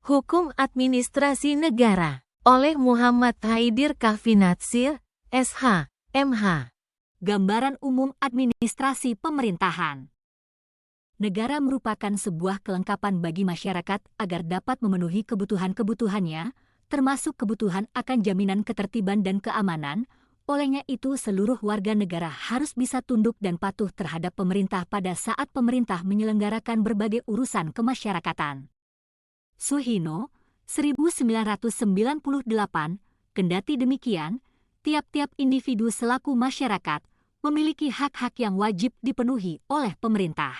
Hukum Administrasi Negara oleh Muhammad Haidir Kafinatsir, SH, MH. Gambaran umum administrasi pemerintahan. Negara merupakan sebuah kelengkapan bagi masyarakat agar dapat memenuhi kebutuhan-kebutuhannya, termasuk kebutuhan akan jaminan ketertiban dan keamanan. Olehnya itu, seluruh warga negara harus bisa tunduk dan patuh terhadap pemerintah pada saat pemerintah menyelenggarakan berbagai urusan kemasyarakatan. Suhino, 1998, kendati demikian, tiap-tiap individu selaku masyarakat memiliki hak-hak yang wajib dipenuhi oleh pemerintah.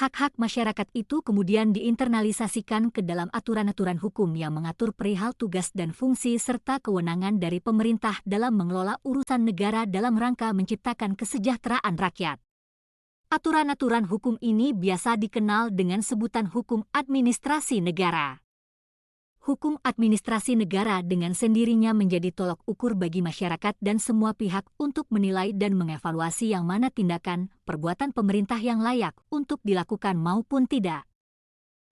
Hak-hak masyarakat itu kemudian diinternalisasikan ke dalam aturan-aturan hukum yang mengatur perihal tugas dan fungsi serta kewenangan dari pemerintah dalam mengelola urusan negara dalam rangka menciptakan kesejahteraan rakyat. Aturan-aturan hukum ini biasa dikenal dengan sebutan hukum administrasi negara. Hukum administrasi negara dengan sendirinya menjadi tolok ukur bagi masyarakat dan semua pihak untuk menilai dan mengevaluasi yang mana tindakan, perbuatan pemerintah yang layak untuk dilakukan maupun tidak.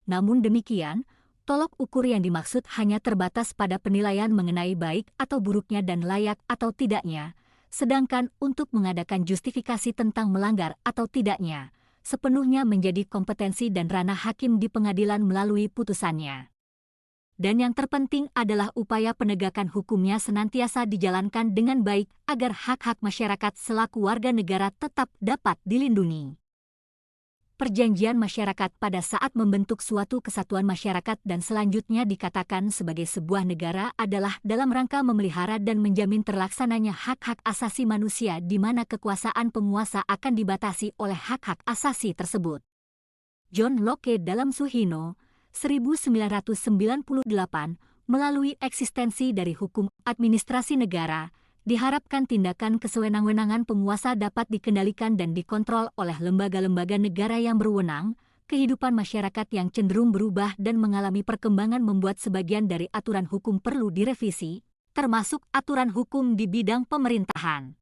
Namun demikian, tolok ukur yang dimaksud hanya terbatas pada penilaian mengenai baik atau buruknya dan layak atau tidaknya, sedangkan untuk mengadakan justifikasi tentang melanggar atau tidaknya, sepenuhnya menjadi kompetensi dan ranah hakim di pengadilan melalui putusannya. Dan yang terpenting adalah upaya penegakan hukumnya senantiasa dijalankan dengan baik agar hak-hak masyarakat selaku warga negara tetap dapat dilindungi. Perjanjian masyarakat pada saat membentuk suatu kesatuan masyarakat dan selanjutnya dikatakan sebagai sebuah negara adalah dalam rangka memelihara dan menjamin terlaksananya hak-hak asasi manusia di mana kekuasaan penguasa akan dibatasi oleh hak-hak asasi tersebut. John Locke dalam Suhino, 1998, melalui eksistensi dari hukum administrasi negara, diharapkan tindakan kesewenang-wenangan penguasa dapat dikendalikan dan dikontrol oleh lembaga-lembaga negara yang berwenang. Kehidupan masyarakat yang cenderung berubah dan mengalami perkembangan membuat sebagian dari aturan hukum perlu direvisi, termasuk aturan hukum di bidang pemerintahan.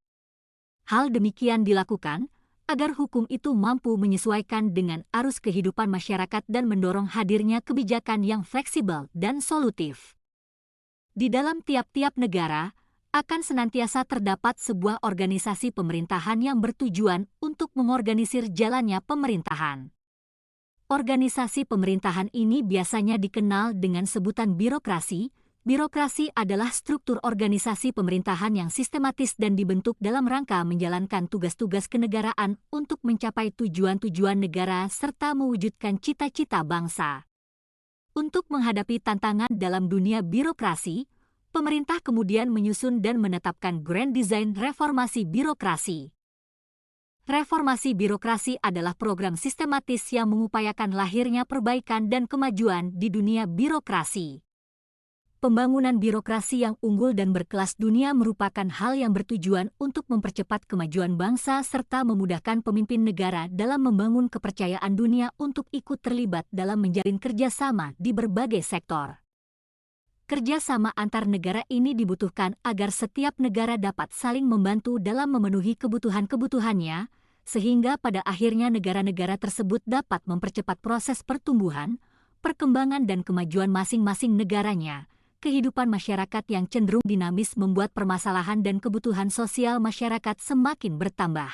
Hal demikian dilakukan agar hukum itu mampu menyesuaikan dengan arus kehidupan masyarakat dan mendorong hadirnya kebijakan yang fleksibel dan solutif. Di dalam tiap-tiap negara, akan senantiasa terdapat sebuah organisasi pemerintahan yang bertujuan untuk mengorganisir jalannya pemerintahan. Organisasi pemerintahan ini biasanya dikenal dengan sebutan birokrasi. Birokrasi adalah struktur organisasi pemerintahan yang sistematis dan dibentuk dalam rangka menjalankan tugas-tugas kenegaraan untuk mencapai tujuan-tujuan negara serta mewujudkan cita-cita bangsa. Untuk menghadapi tantangan dalam dunia birokrasi, pemerintah kemudian menyusun dan menetapkan Grand Design Reformasi Birokrasi. Reformasi birokrasi adalah program sistematis yang mengupayakan lahirnya perbaikan dan kemajuan di dunia birokrasi. Pembangunan birokrasi yang unggul dan berkelas dunia merupakan hal yang bertujuan untuk mempercepat kemajuan bangsa serta memudahkan pemimpin negara dalam membangun kepercayaan dunia untuk ikut terlibat dalam menjalin kerjasama di berbagai sektor. Kerjasama antar negara ini dibutuhkan agar setiap negara dapat saling membantu dalam memenuhi kebutuhan-kebutuhannya, sehingga pada akhirnya negara-negara tersebut dapat mempercepat proses pertumbuhan, perkembangan dan kemajuan masing-masing negaranya. Kehidupan masyarakat yang cenderung dinamis membuat permasalahan dan kebutuhan sosial masyarakat semakin bertambah.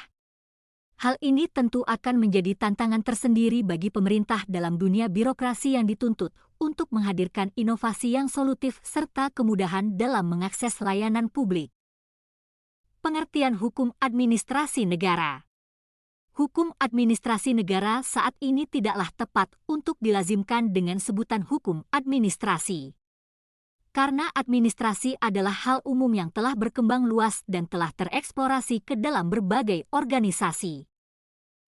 Hal ini tentu akan menjadi tantangan tersendiri bagi pemerintah dalam dunia birokrasi yang dituntut untuk menghadirkan inovasi yang solutif serta kemudahan dalam mengakses layanan publik. Pengertian hukum administrasi negara. Hukum administrasi negara saat ini tidaklah tepat untuk dilazimkan dengan sebutan hukum administrasi. Karena administrasi adalah hal umum yang telah berkembang luas dan telah tereksplorasi ke dalam berbagai organisasi.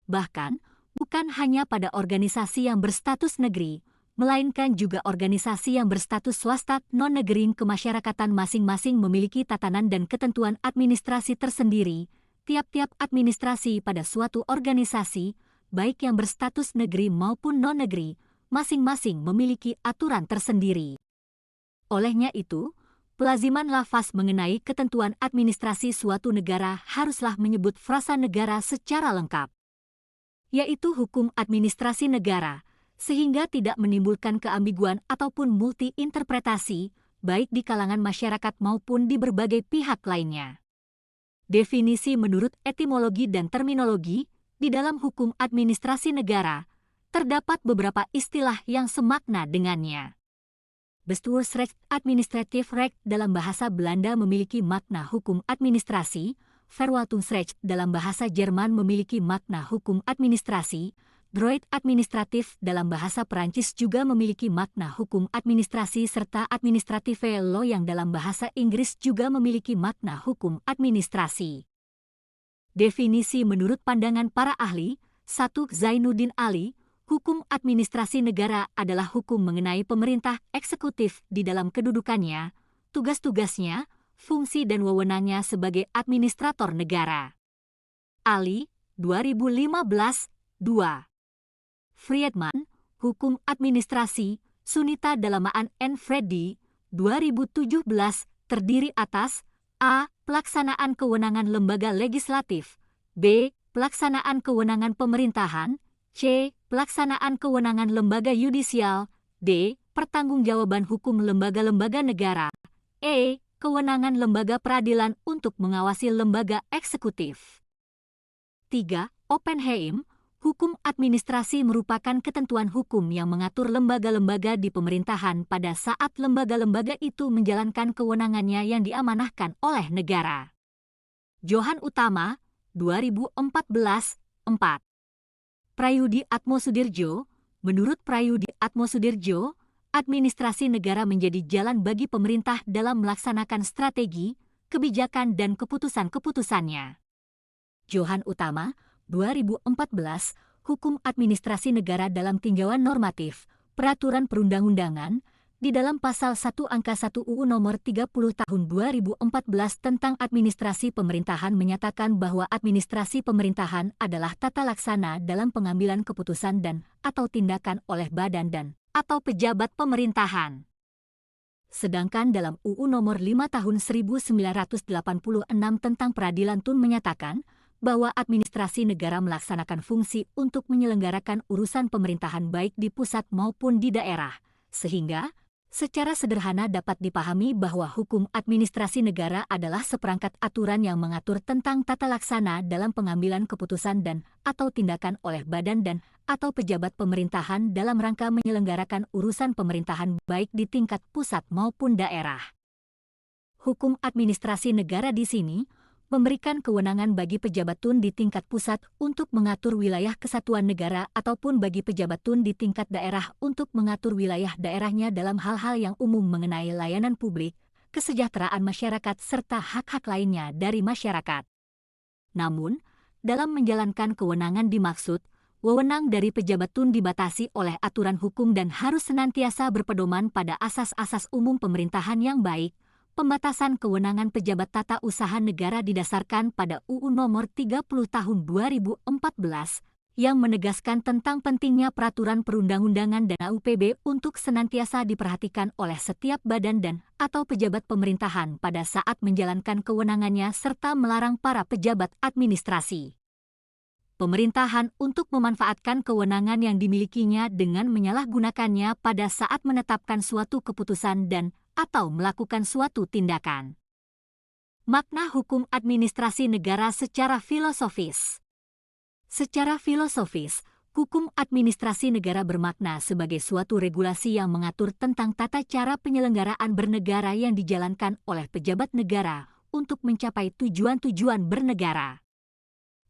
Bahkan, bukan hanya pada organisasi yang berstatus negeri, melainkan juga organisasi yang berstatus swasta non-negeri kemasyarakatan masing-masing memiliki tatanan dan ketentuan administrasi tersendiri. Tiap-tiap administrasi pada suatu organisasi, baik yang berstatus negeri maupun non-negeri, masing-masing memiliki aturan tersendiri. Olehnya itu, pelaziman lafaz mengenai ketentuan administrasi suatu negara haruslah menyebut frasa negara secara lengkap, yaitu hukum administrasi negara, sehingga tidak menimbulkan keambiguan ataupun multi-interpretasi, baik di kalangan masyarakat maupun di berbagai pihak lainnya. Definisi menurut etimologi dan terminologi, di dalam hukum administrasi negara, terdapat beberapa istilah yang semakna dengannya. Bestuursrecht administratif recht dalam bahasa Belanda memiliki makna hukum administrasi, Verwaltungsrecht dalam bahasa Jerman memiliki makna hukum administrasi, droit administratif dalam bahasa Perancis juga memiliki makna hukum administrasi serta administrative law yang dalam bahasa Inggris juga memiliki makna hukum administrasi. Definisi menurut pandangan para ahli, 1. Zainuddin Ali, hukum administrasi negara adalah hukum mengenai pemerintah eksekutif di dalam kedudukannya, tugas-tugasnya, fungsi dan wewenangnya sebagai administrator negara. Ali, 2015, 2. Friedman, Hukum Administrasi, Sunita Dalamaan N. Freddy, 2017, terdiri atas A. Pelaksanaan kewenangan lembaga legislatif, B. Pelaksanaan kewenangan pemerintahan, C. Pelaksanaan kewenangan lembaga yudisial, D. Pertanggungjawaban hukum lembaga-lembaga negara, E. Kewenangan lembaga peradilan untuk mengawasi lembaga eksekutif. 3. Oppenheim, hukum administrasi merupakan ketentuan hukum yang mengatur lembaga-lembaga di pemerintahan pada saat lembaga-lembaga itu menjalankan kewenangannya yang diamanahkan oleh negara. Johan Utama, 2014, 4. Prayudi Atmosudirjo, menurut Prayudi Atmosudirjo, administrasi negara menjadi jalan bagi pemerintah dalam melaksanakan strategi, kebijakan dan keputusan-keputusannya. Johan Utama, 2014, Hukum Administrasi Negara dalam Tinjauan Normatif, Peraturan Perundang-undangan, di dalam Pasal 1 Angka 1 UU Nomor 30 Tahun 2014 tentang Administrasi Pemerintahan menyatakan bahwa administrasi pemerintahan adalah tata laksana dalam pengambilan keputusan dan atau tindakan oleh badan dan atau pejabat pemerintahan. Sedangkan dalam UU Nomor 5 Tahun 1986 tentang Peradilan Tun menyatakan bahwa administrasi negara melaksanakan fungsi untuk menyelenggarakan urusan pemerintahan baik di pusat maupun di daerah, sehingga secara sederhana dapat dipahami bahwa hukum administrasi negara adalah seperangkat aturan yang mengatur tentang tata laksana dalam pengambilan keputusan dan atau tindakan oleh badan dan atau pejabat pemerintahan dalam rangka menyelenggarakan urusan pemerintahan baik di tingkat pusat maupun daerah. Hukum administrasi negara di sini memberikan kewenangan bagi pejabat tun di tingkat pusat untuk mengatur wilayah kesatuan negara ataupun bagi pejabat tun di tingkat daerah untuk mengatur wilayah daerahnya dalam hal-hal yang umum mengenai layanan publik, kesejahteraan masyarakat serta hak-hak lainnya dari masyarakat. Namun, dalam menjalankan kewenangan dimaksud, wewenang dari pejabat tun dibatasi oleh aturan hukum dan harus senantiasa berpedoman pada asas-asas umum pemerintahan yang baik. Pembatasan kewenangan pejabat tata usaha negara didasarkan pada UU Nomor 30 Tahun 2014 yang menegaskan tentang pentingnya peraturan perundang-undangan dan AUPB untuk senantiasa diperhatikan oleh setiap badan dan atau pejabat pemerintahan pada saat menjalankan kewenangannya serta melarang para pejabat administrasi pemerintahan untuk memanfaatkan kewenangan yang dimilikinya dengan menyalahgunakannya pada saat menetapkan suatu keputusan dan atau melakukan suatu tindakan. Makna hukum administrasi negara secara filosofis. Secara filosofis, hukum administrasi negara bermakna sebagai suatu regulasi yang mengatur tentang tata cara penyelenggaraan bernegara yang dijalankan oleh pejabat negara untuk mencapai tujuan-tujuan bernegara.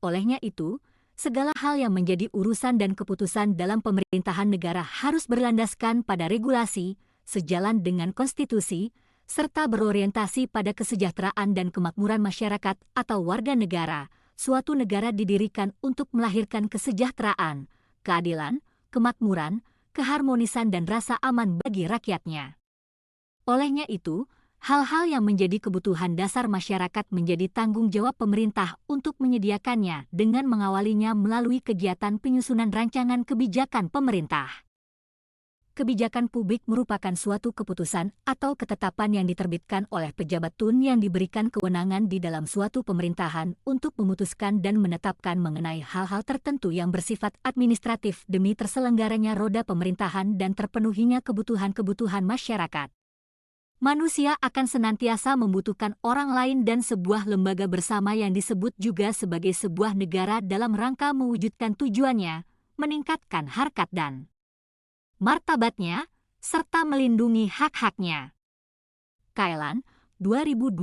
Olehnya itu, segala hal yang menjadi urusan dan keputusan dalam pemerintahan negara harus berlandaskan pada regulasi, sejalan dengan konstitusi, serta berorientasi pada kesejahteraan dan kemakmuran masyarakat atau warga negara. Suatu negara didirikan untuk melahirkan kesejahteraan, keadilan, kemakmuran, keharmonisan dan rasa aman bagi rakyatnya. Olehnya itu, hal-hal yang menjadi kebutuhan dasar masyarakat menjadi tanggung jawab pemerintah untuk menyediakannya dengan mengawalinya melalui kegiatan penyusunan rancangan kebijakan pemerintah. kebijakan publik merupakan suatu keputusan atau ketetapan yang diterbitkan oleh pejabat TUN yang diberikan kewenangan di dalam suatu pemerintahan untuk memutuskan dan menetapkan mengenai hal-hal tertentu yang bersifat administratif demi terselenggaranya roda pemerintahan dan terpenuhinya kebutuhan-kebutuhan masyarakat. Manusia akan senantiasa membutuhkan orang lain dan sebuah lembaga bersama yang disebut juga sebagai sebuah negara dalam rangka mewujudkan tujuannya, meningkatkan harkat dan martabatnya, serta melindungi hak-haknya. Kailan, 2020,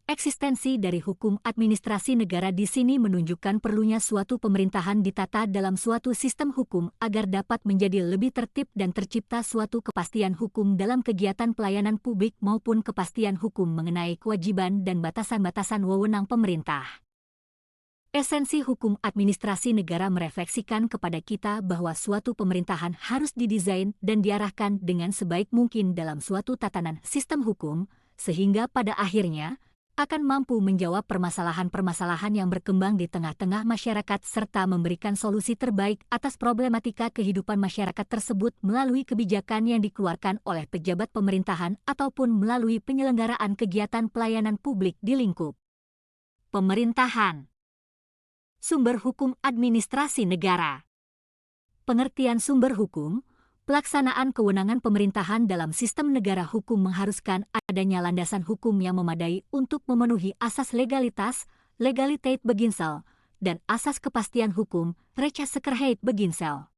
eksistensi dari hukum administrasi negara di sini menunjukkan perlunya suatu pemerintahan ditata dalam suatu sistem hukum agar dapat menjadi lebih tertib dan tercipta suatu kepastian hukum dalam kegiatan pelayanan publik maupun kepastian hukum mengenai kewajiban dan batasan-batasan wewenang pemerintah. Esensi hukum administrasi negara merefleksikan kepada kita bahwa suatu pemerintahan harus didesain dan diarahkan dengan sebaik mungkin dalam suatu tatanan sistem hukum, sehingga pada akhirnya akan mampu menjawab permasalahan-permasalahan yang berkembang di tengah-tengah masyarakat serta memberikan solusi terbaik atas problematika kehidupan masyarakat tersebut melalui kebijakan yang dikeluarkan oleh pejabat pemerintahan ataupun melalui penyelenggaraan kegiatan pelayanan publik di lingkup pemerintahan. Sumber hukum administrasi negara. Pengertian sumber hukum, pelaksanaan kewenangan pemerintahan dalam sistem negara hukum mengharuskan adanya landasan hukum yang memadai untuk memenuhi asas legalitas, legaliteit beginsel, dan asas kepastian hukum, rechtszekerheid beginsel.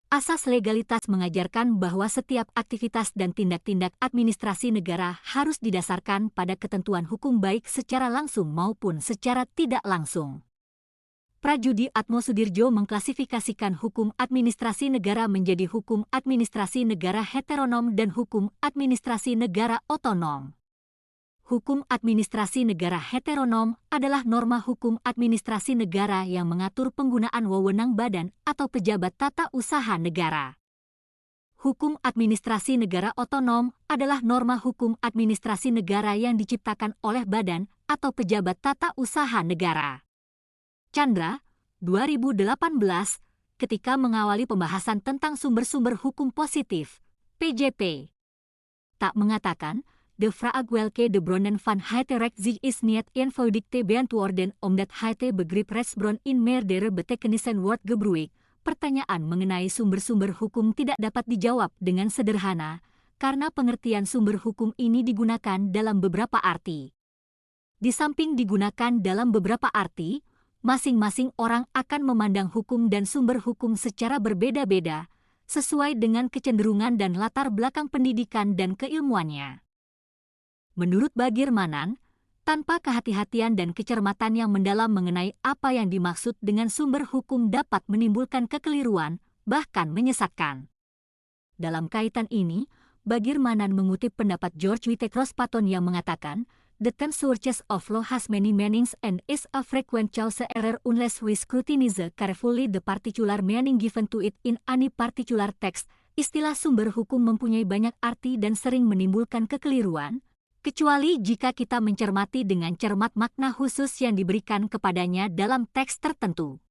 Asas legalitas mengajarkan bahwa setiap aktivitas dan tindak-tindak administrasi negara harus didasarkan pada ketentuan hukum baik secara langsung maupun secara tidak langsung. Prajudi Atmosudirajo mengklasifikasikan hukum administrasi negara menjadi hukum administrasi negara heteronom dan hukum administrasi negara otonom. Hukum administrasi negara heteronom adalah norma hukum administrasi negara yang mengatur penggunaan wewenang badan atau pejabat tata usaha negara. Hukum administrasi negara otonom adalah norma hukum administrasi negara yang diciptakan oleh badan atau pejabat tata usaha negara. Chandra, 2018, ketika mengawali pembahasan tentang sumber-sumber hukum positif, PJP, tak mengatakan, de vraag welke de bronnen van het recht zich is niet eenvoudig te beantwoorden omdat het begrip rechtsbron in meerdere betekenissen wordt gebruikt. Pertanyaan mengenai sumber-sumber hukum tidak dapat dijawab dengan sederhana, karena pengertian sumber hukum ini digunakan dalam beberapa arti. Di samping digunakan dalam beberapa arti, masing-masing orang akan memandang hukum dan sumber hukum secara berbeda-beda, sesuai dengan kecenderungan dan latar belakang pendidikan dan keilmuannya. Menurut Bagir Manan, tanpa kehati-hatian dan kecermatan yang mendalam mengenai apa yang dimaksud dengan sumber hukum dapat menimbulkan kekeliruan, bahkan menyesatkan. Dalam kaitan ini, Bagir Manan mengutip pendapat George Whitecross Patton yang mengatakan, "The term sources of law has many meanings and is a frequent choice error unless we scrutinize carefully the particular meaning given to it in any particular text." Istilah sumber hukum mempunyai banyak arti dan sering menimbulkan kekeliruan, kecuali jika kita mencermati dengan cermat makna khusus yang diberikan kepadanya dalam teks tertentu.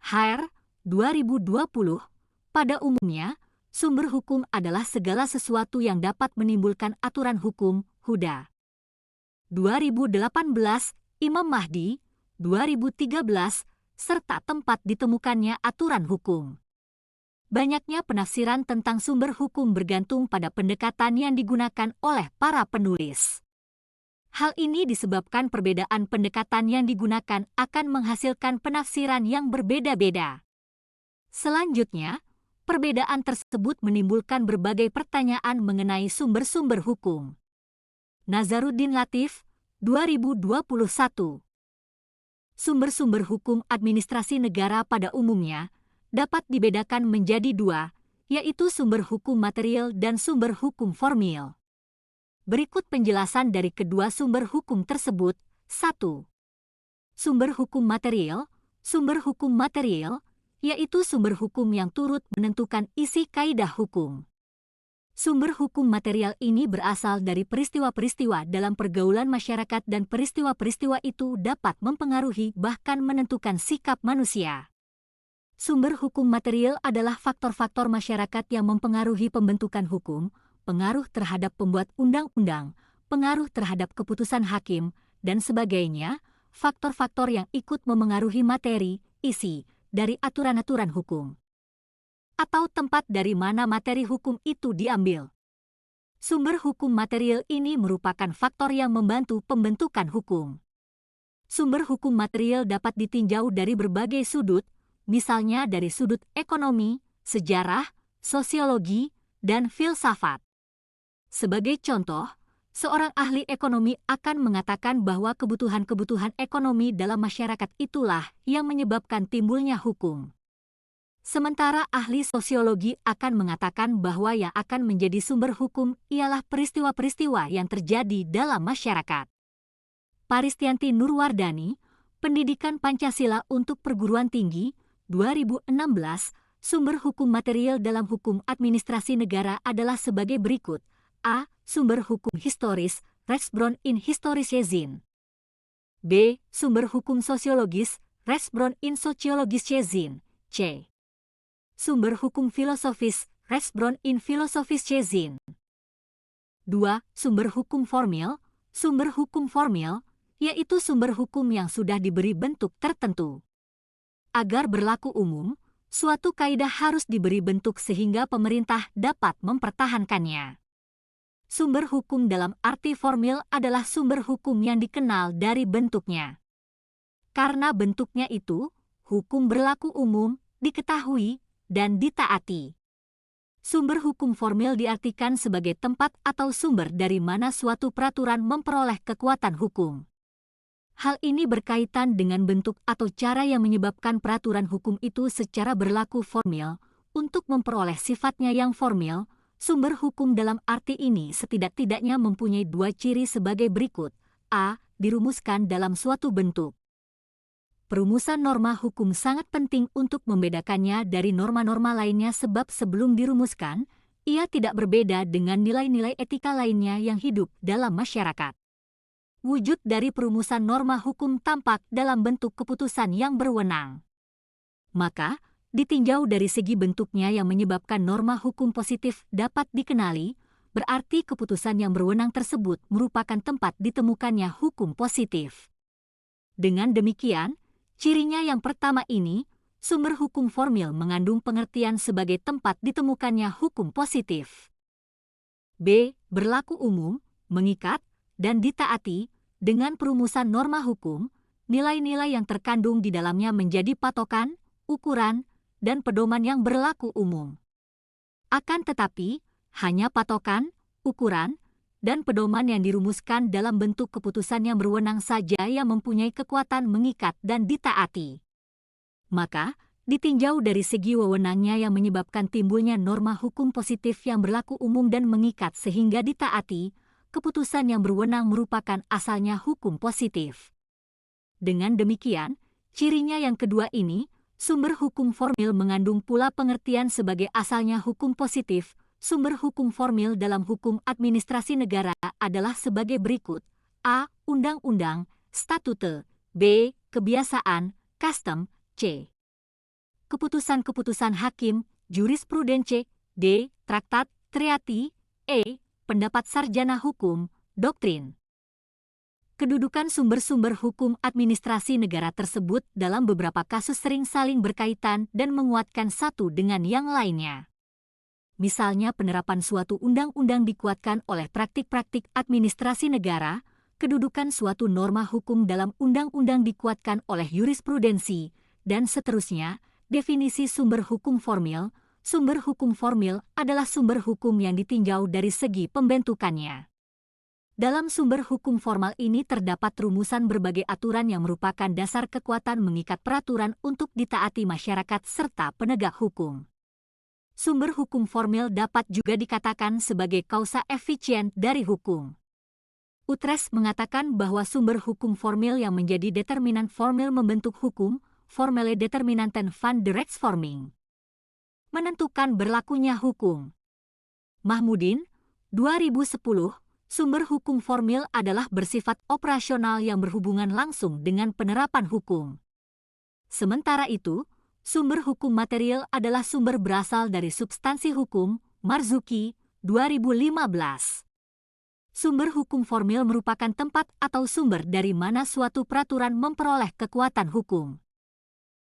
Hr. 2020, pada umumnya, sumber hukum adalah segala sesuatu yang dapat menimbulkan aturan hukum, Huda. 2018, Imam Mahdi, 2013, serta tempat ditemukannya aturan hukum. Banyaknya penafsiran tentang sumber hukum bergantung pada pendekatan yang digunakan oleh para penulis. Hal ini disebabkan perbedaan pendekatan yang digunakan akan menghasilkan penafsiran yang berbeda-beda. Selanjutnya, perbedaan tersebut menimbulkan berbagai pertanyaan mengenai sumber-sumber hukum. Nazaruddin Latif, 2021. Sumber-sumber hukum administrasi negara pada umumnya dapat dibedakan menjadi dua, yaitu sumber hukum material dan sumber hukum formil. Berikut penjelasan dari kedua sumber hukum tersebut. 1. Sumber hukum material. Sumber hukum material, yaitu sumber hukum yang turut menentukan isi kaidah hukum. Sumber hukum material ini berasal dari peristiwa-peristiwa dalam pergaulan masyarakat dan peristiwa-peristiwa itu dapat mempengaruhi bahkan menentukan sikap manusia. Sumber hukum material adalah faktor-faktor masyarakat yang mempengaruhi pembentukan hukum, pengaruh terhadap pembuat undang-undang, pengaruh terhadap keputusan hakim, dan sebagainya, faktor-faktor yang ikut memengaruhi materi, isi, dari aturan-aturan hukum. Atau tempat dari mana materi hukum itu diambil. Sumber hukum material ini merupakan faktor yang membantu pembentukan hukum. Sumber hukum material dapat ditinjau dari berbagai sudut, misalnya dari sudut ekonomi, sejarah, sosiologi, dan filsafat. Sebagai contoh, seorang ahli ekonomi akan mengatakan bahwa kebutuhan-kebutuhan ekonomi dalam masyarakat itulah yang menyebabkan timbulnya hukum. Sementara ahli sosiologi akan mengatakan bahwa yang akan menjadi sumber hukum ialah peristiwa-peristiwa yang terjadi dalam masyarakat. Paristianti Nurwardani, Pendidikan Pancasila untuk Perguruan Tinggi, 2016, sumber hukum material dalam hukum administrasi negara adalah sebagai berikut. A. Sumber hukum historis, Rechtsbron in Historische B. Sumber hukum sosiologis, Rechtsbron in Soziologische C. Sumber hukum filosofis, Rechtsbron in Philosophische 2. Sumber hukum formil, yaitu sumber hukum yang sudah diberi bentuk tertentu. Agar berlaku umum, suatu kaidah harus diberi bentuk sehingga pemerintah dapat mempertahankannya. Sumber hukum dalam arti formil adalah sumber hukum yang dikenal dari bentuknya. Karena bentuknya itu, hukum berlaku umum, diketahui, dan ditaati. Sumber hukum formil diartikan sebagai tempat atau sumber dari mana suatu peraturan memperoleh kekuatan hukum. Hal ini berkaitan dengan bentuk atau cara yang menyebabkan peraturan hukum itu secara berlaku formil. Untuk memperoleh sifatnya yang formil, sumber hukum dalam arti ini setidak-tidaknya mempunyai dua ciri sebagai berikut. A. Dirumuskan dalam suatu bentuk. Perumusan norma hukum sangat penting untuk membedakannya dari norma-norma lainnya sebab sebelum dirumuskan, ia tidak berbeda dengan nilai-nilai etika lainnya yang hidup dalam masyarakat. Wujud dari perumusan norma hukum tampak dalam bentuk keputusan yang berwenang. Maka, ditinjau dari segi bentuknya yang menyebabkan norma hukum positif dapat dikenali, berarti keputusan yang berwenang tersebut merupakan tempat ditemukannya hukum positif. Dengan demikian, cirinya yang pertama ini, sumber hukum formil mengandung pengertian sebagai tempat ditemukannya hukum positif. B. Berlaku umum, mengikat, dan ditaati, dengan perumusan norma hukum, nilai-nilai yang terkandung di dalamnya menjadi patokan, ukuran, dan pedoman yang berlaku umum. Akan tetapi, hanya patokan, ukuran, dan pedoman yang dirumuskan dalam bentuk keputusan yang berwenang saja yang mempunyai kekuatan mengikat dan ditaati. Maka, ditinjau dari segi wewenangnya yang menyebabkan timbulnya norma hukum positif yang berlaku umum dan mengikat sehingga ditaati, keputusan yang berwenang merupakan asalnya hukum positif. Dengan demikian, cirinya yang kedua ini, sumber hukum formil mengandung pula pengertian sebagai asalnya hukum positif. Sumber hukum formil dalam hukum administrasi negara adalah sebagai berikut. A. Undang-undang, statute. B. Kebiasaan, custom. C. Keputusan-keputusan hakim, jurisprudensi. D. Traktat, treaty. E. Pendapat sarjana hukum, doktrin. Kedudukan sumber-sumber hukum administrasi negara tersebut dalam beberapa kasus sering saling berkaitan dan menguatkan satu dengan yang lainnya. Misalnya penerapan suatu undang-undang dikuatkan oleh praktik-praktik administrasi negara, kedudukan suatu norma hukum dalam undang-undang dikuatkan oleh jurisprudensi, dan seterusnya. Definisi sumber hukum formil. Sumber hukum formil adalah sumber hukum yang ditinjau dari segi pembentukannya. Dalam sumber hukum formal ini terdapat rumusan berbagai aturan yang merupakan dasar kekuatan mengikat peraturan untuk ditaati masyarakat serta penegak hukum. Sumber hukum formil dapat juga dikatakan sebagai kausa efisien dari hukum. Utrecht mengatakan bahwa sumber hukum formil yang menjadi determinan formil membentuk hukum, formele determinanten van de rechtsvorming. Menentukan berlakunya hukum. Mahmudin, 2010, sumber hukum formil adalah bersifat operasional yang berhubungan langsung dengan penerapan hukum. Sementara itu, Sumber hukum material adalah sumber berasal dari substansi hukum, Marzuki, 2015. Sumber hukum formil merupakan tempat atau sumber dari mana suatu peraturan memperoleh kekuatan hukum.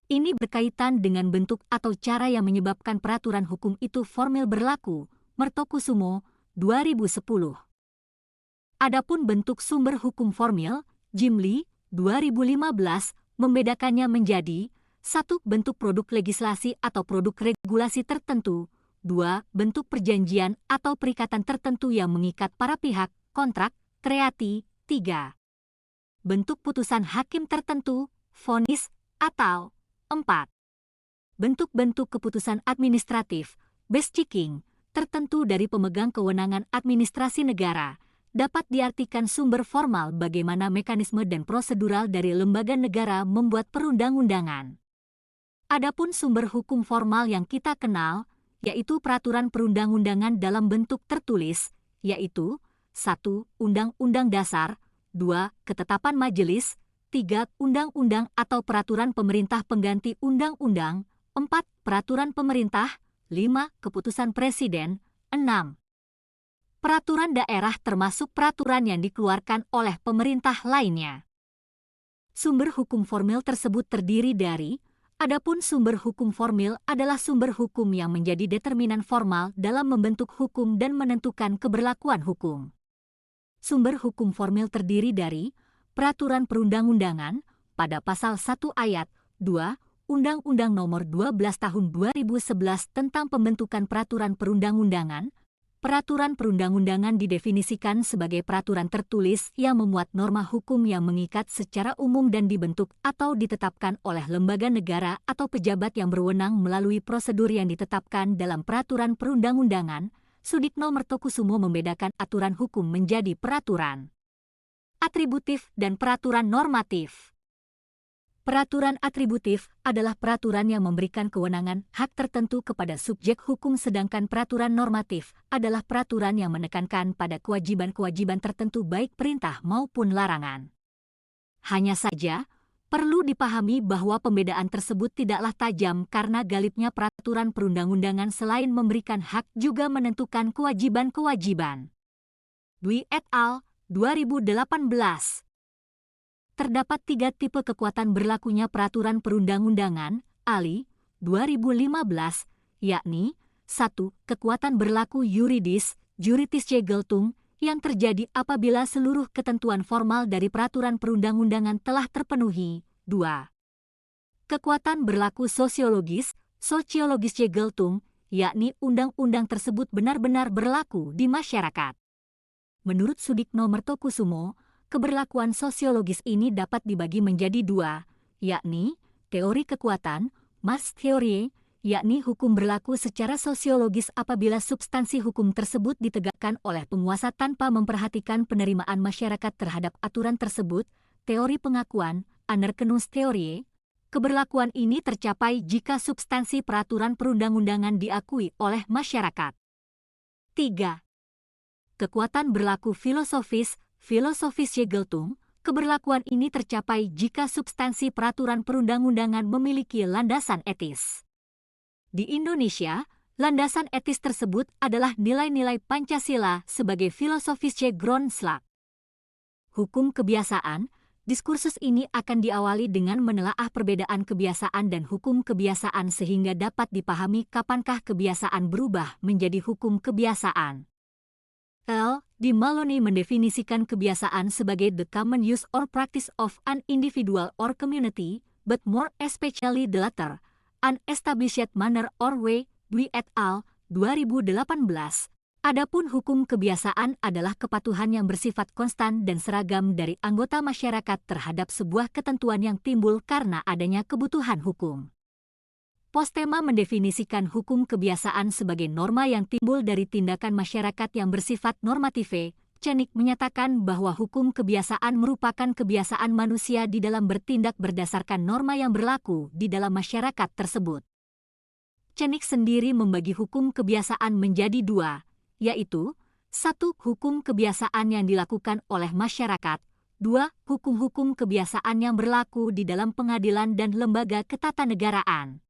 Ini berkaitan dengan bentuk atau cara yang menyebabkan peraturan hukum itu formil berlaku, Mertokusumo, 2010. Adapun bentuk sumber hukum formil, Jim Lee, 2015, membedakannya menjadi 1. Bentuk produk legislasi atau produk regulasi tertentu. 2. Bentuk perjanjian atau perikatan tertentu yang mengikat para pihak, kontrak, treaty. 3. Bentuk putusan hakim tertentu, vonis, atau 4. Bentuk-bentuk keputusan administratif, beschiking, tertentu dari pemegang kewenangan administrasi negara, dapat diartikan sumber formal bagaimana mekanisme dan prosedural dari lembaga negara membuat perundang-undangan. Adapun sumber hukum formal yang kita kenal, yaitu peraturan perundang-undangan dalam bentuk tertulis, yaitu 1. Undang-Undang Dasar, 2. Ketetapan Majelis, 3. Undang-undang atau peraturan pemerintah pengganti undang-undang, 4. Peraturan pemerintah, 5. Keputusan presiden, 6. Peraturan daerah termasuk peraturan yang dikeluarkan oleh pemerintah lainnya. Sumber hukum formil tersebut terdiri dari, adapun sumber hukum formil adalah sumber hukum yang menjadi determinan formal dalam membentuk hukum dan menentukan keberlakuan hukum. Sumber hukum formil terdiri dari Peraturan Perundang-undangan pada pasal 1 ayat 2 Undang-Undang Nomor 12 Tahun 2011 tentang pembentukan peraturan perundang-undangan. Peraturan perundang-undangan didefinisikan sebagai peraturan tertulis yang memuat norma hukum yang mengikat secara umum dan dibentuk atau ditetapkan oleh lembaga negara atau pejabat yang berwenang melalui prosedur yang ditetapkan dalam peraturan perundang-undangan. Sudikno Mertokusumo membedakan aturan hukum menjadi peraturan atributif dan peraturan normatif. Peraturan atributif adalah peraturan yang memberikan kewenangan hak tertentu kepada subjek hukum, sedangkan peraturan normatif adalah peraturan yang menekankan pada kewajiban-kewajiban tertentu baik perintah maupun larangan. Hanya saja, perlu dipahami bahwa pembedaan tersebut tidaklah tajam karena galibnya peraturan perundang-undangan selain memberikan hak juga menentukan kewajiban-kewajiban. Dwi et al. 2018. Terdapat 3 tipe kekuatan berlakunya peraturan perundang-undangan, Ali, 2015, yakni 1. Kekuatan berlaku yuridis, Juridische Geltung, yang terjadi apabila seluruh ketentuan formal dari peraturan perundang-undangan telah terpenuhi. 2. Kekuatan berlaku sosiologis, Soziologische Geltung, yakni undang-undang tersebut benar-benar berlaku di masyarakat. Menurut Sudikno Mertokusumo, keberlakuan sosiologis ini dapat dibagi menjadi 2, yakni teori kekuatan, Machttheorie, yakni hukum berlaku secara sosiologis apabila substansi hukum tersebut ditegakkan oleh penguasa tanpa memperhatikan penerimaan masyarakat terhadap aturan tersebut. Teori pengakuan, Anerkennungstheorie, keberlakuan ini tercapai jika substansi peraturan perundang-undangan diakui oleh masyarakat. 3. Kekuatan berlaku filosofis, Philosophische Geltung, keberlakuan ini tercapai jika substansi peraturan perundang-undangan memiliki landasan etis. Di Indonesia, landasan etis tersebut adalah nilai-nilai Pancasila sebagai Philosophische Grundlage. Hukum kebiasaan, diskursus ini akan diawali dengan menelaah perbedaan kebiasaan dan hukum kebiasaan sehingga dapat dipahami kapankah kebiasaan berubah menjadi hukum kebiasaan. D. Maloney mendefinisikan kebiasaan sebagai the common use or practice of an individual or community, but more especially the latter, an established manner or way. Dwi et al. 2018. Adapun hukum kebiasaan adalah kepatuhan yang bersifat konstan dan seragam dari anggota masyarakat terhadap sebuah ketentuan yang timbul karena adanya kebutuhan hukum. Postema mendefinisikan hukum kebiasaan sebagai norma yang timbul dari tindakan masyarakat yang bersifat normative. Cenik menyatakan bahwa hukum kebiasaan merupakan kebiasaan manusia di dalam bertindak berdasarkan norma yang berlaku di dalam masyarakat tersebut. Cenik sendiri membagi hukum kebiasaan menjadi 2, yaitu 1. Hukum kebiasaan yang dilakukan oleh masyarakat, 2. Hukum-hukum kebiasaan yang berlaku di dalam pengadilan dan lembaga ketatanegaraan.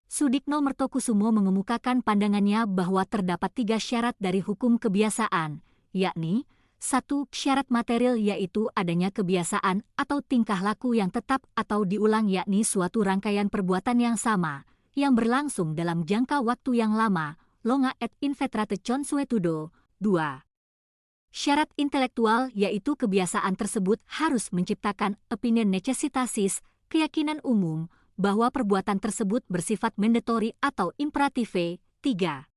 Sudikno Mertokusumo mengemukakan pandangannya bahwa terdapat 3 syarat dari hukum kebiasaan, yakni 1. Syarat material yaitu adanya kebiasaan atau tingkah laku yang tetap atau diulang yakni suatu rangkaian perbuatan yang sama, yang berlangsung dalam jangka waktu yang lama, longa et inveterate consuetudo. 2. Syarat intelektual yaitu kebiasaan tersebut harus menciptakan opinion necessitatis, keyakinan umum, bahwa perbuatan tersebut bersifat mandatory atau imperative. 3.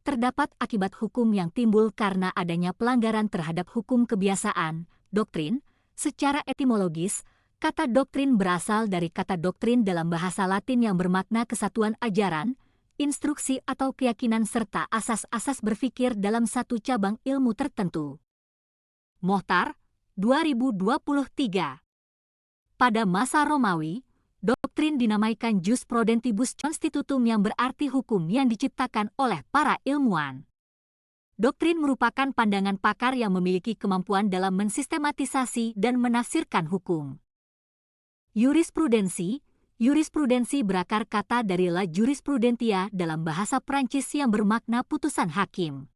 Terdapat akibat hukum yang timbul karena adanya pelanggaran terhadap hukum kebiasaan, doktrin. Secara etimologis, kata doktrin berasal dari kata doktrin dalam bahasa Latin yang bermakna kesatuan ajaran, instruksi atau keyakinan serta asas-asas berpikir dalam satu cabang ilmu tertentu. Mohtar, 2023. Pada masa Romawi, doktrin dinamaikan jus prodentibus constitutum yang berarti hukum yang diciptakan oleh para ilmuwan. Doktrin merupakan pandangan pakar yang memiliki kemampuan dalam mensistematisasi dan menafsirkan hukum. Jurisprudensi. Jurisprudensi berakar kata dari la jurisprudentia dalam bahasa Prancis yang bermakna putusan hakim.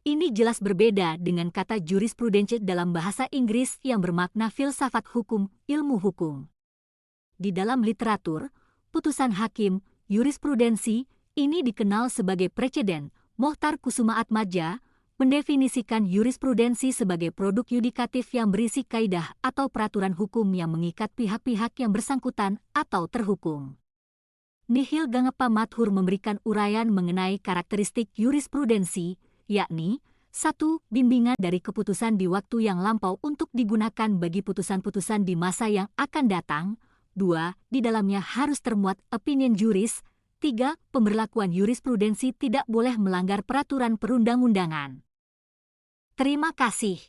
Ini jelas berbeda dengan kata jurisprudence dalam bahasa Inggris yang bermakna filsafat hukum, ilmu hukum. Di dalam literatur, putusan hakim, jurisprudensi, ini dikenal sebagai preseden. Mohtar Kusumaatmadja mendefinisikan jurisprudensi sebagai produk yudikatif yang berisi kaidah atau peraturan hukum yang mengikat pihak-pihak yang bersangkutan atau terhukum. Nihil Gangapa Mathur memberikan uraian mengenai karakteristik jurisprudensi, yakni 1. Bimbingan dari keputusan di waktu yang lampau untuk digunakan bagi putusan-putusan di masa yang akan datang. 2. Di dalamnya harus termuat opinion juris. 3. Pemberlakuan jurisprudensi tidak boleh melanggar peraturan perundang-undangan. Terima kasih.